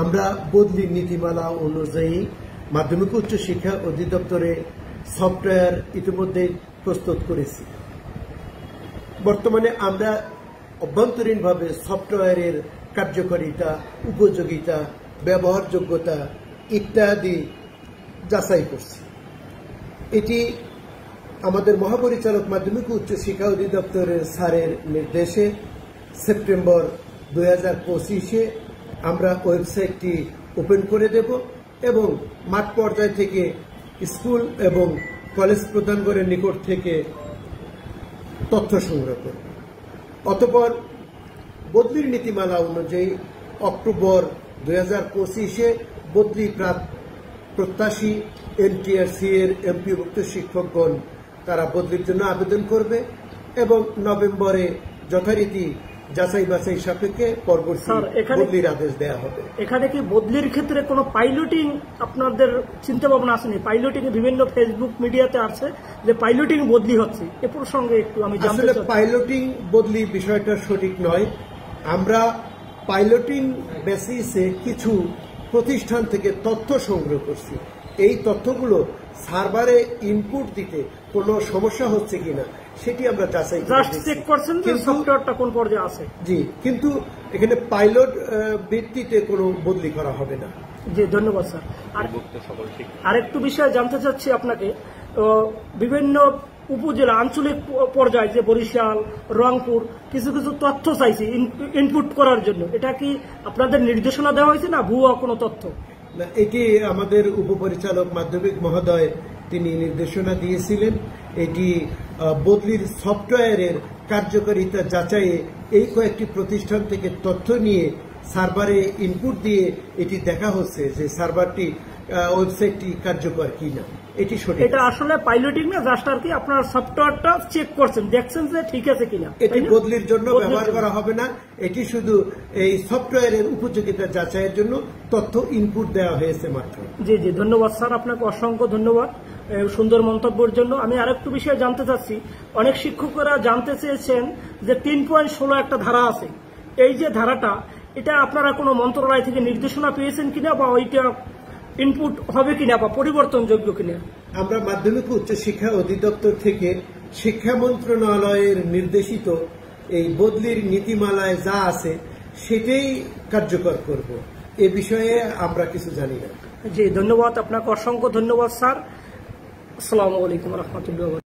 আমরা বদলি নীতিমালা অনুযায়ী মাধ্যমিক উচ্চ শিক্ষা অধিদপ্তরে সফটওয়্যার ইতিমধ্যে প্রস্তুত করেছি। বর্তমানে আমরা অভ্যন্তরীণভাবে সফটওয়্যারের কার্যকারিতা, উপযোগিতা, ব্যবহারযোগ্যতা ইত্যাদি যাচাই করছি। এটি আমাদের মহাপরিচালক মাধ্যমিক উচ্চ শিক্ষা অধিদপ্তরের স্যারের নির্দেশে সেপ্টেম্বর 2025-এ আমরা ওয়েবসাইটটি ওপেন করে দেব এবং মাঠ পর্যায় থেকে স্কুল এবং কলেজ প্রধানগণের নিকট থেকে তথ্য সংগ্রহ করব। অতঃপর বদলির নীতিমালা অনুযায়ী অক্টোবর 2025-এ বদলি প্রত্যাশী এনটিআরসি এর এমপিভুক্ত শিক্ষকগণ তারা বদলির জন্য আবেদন করবে এবং নভেম্বরে যথারীতি যাচাই বাছাই সাপেক্ষে পরবর্তী বদলির আদেশ দেওয়া হবে। এখানে কি বদলির ক্ষেত্রে কোনো পাইলটিং আপনাদের চিন্তা ভাবনা আসেনি? পাইলটিং এ বিভিন্ন ফেসবুক মিডিয়াতে আছে যে পাইলটিং বদলি হচ্ছে, এ প্রসঙ্গে একটু আমি জানতে চাই। আসলে পাইলটিং বদলি বিষয়টা সঠিক নয়। আমরা পাইলটিং বেসিসে কিছু প্রতিষ্ঠান থেকে তথ্য সংগ্রহ করছি। এই তথ্যগুলো সার্ভারে ইনপুট দিতে কোনো সমস্যা হচ্ছে কিনা সেটি আমরা যাচাই করছেন যে সফটওয়্যারটা কোন পর্যায়ে আছে। জি, কিন্তু এখানে পাইলট ভিত্তিতে কোনো বদলি করা হবে না। জি, ধন্যবাদ স্যার। আরেকটু বিষয় জানতে চাচ্ছি আপনাকে, বিভিন্ন উপজেলা আঞ্চলিক পর্যায়ে যে বরিশাল, রংপুর কিছু কিছু তথ্য চাইছি ইনপুট করার জন্য, এটা কি আপনাদের নির্দেশনা দেওয়া হয়েছে না ভুয়া কোনো তথ্য? না, এটি আমাদের উপপরিচালক মাধ্যমিক মহোদয় তিনি নির্দেশনা দিয়েছিলেন। এটি বদলির সফটওয়্যারের কার্যকারিতা যাচাইয়ে এই কয়েকটি প্রতিষ্ঠান থেকে তথ্য নিয়ে সার্ভারে ইনপুট দিয়ে এটি দেখা হচ্ছে যে সার্ভারটি ওয়েবসাইটটি কার্যকর কিনা। এটি সঠিক। এটা আসলে পাইলটিং না, জাস্ট আর কি আপনার সফটওয়্যারটা চেক করছেন, দেখছেন যে ঠিক আছে কিনা। এটি বদলির জন্য ব্যবহার করা হবে না, এটি শুধু এই সফটওয়্যারের উপযোগিতা যাচাইয়ের জন্য তথ্য ইনপুট দেওয়া হয়েছে মাত্র। জি জি, ধন্যবাদ স্যার, আপনাকে অসংখ্য ধন্যবাদ সুন্দর মন্তব্যের জন্য। আমি আরেকটু বিষয় জানতে চাচ্ছি, অনেক শিক্ষকরা জানতে চেয়েছেন যে 3.16 একটা ধারা আছে, এই যে ধারাটা, এটা আপনারা কোনো মন্ত্রণালয় থেকে নির্দেশনা পেয়েছেন কিনা বা ওইটা ইনপুট হবে কিনা বা পরিবর্তনযোগ্য কিনা? আমরা মাধ্যমিক উচ্চ শিক্ষা অধিদপ্তর থেকে শিক্ষা মন্ত্রণালয়ের নির্দেশিত এই বদলির নীতিমালায় যা আছে সেটাই কার্যকর করব। এ বিষয়ে আমরা কিছু জানি না। জি, ধন্যবাদ, আপনাকে অসংখ্য ধন্যবাদ স্যার। আসসালামু আলাইকুম রহমতুল্লাহ।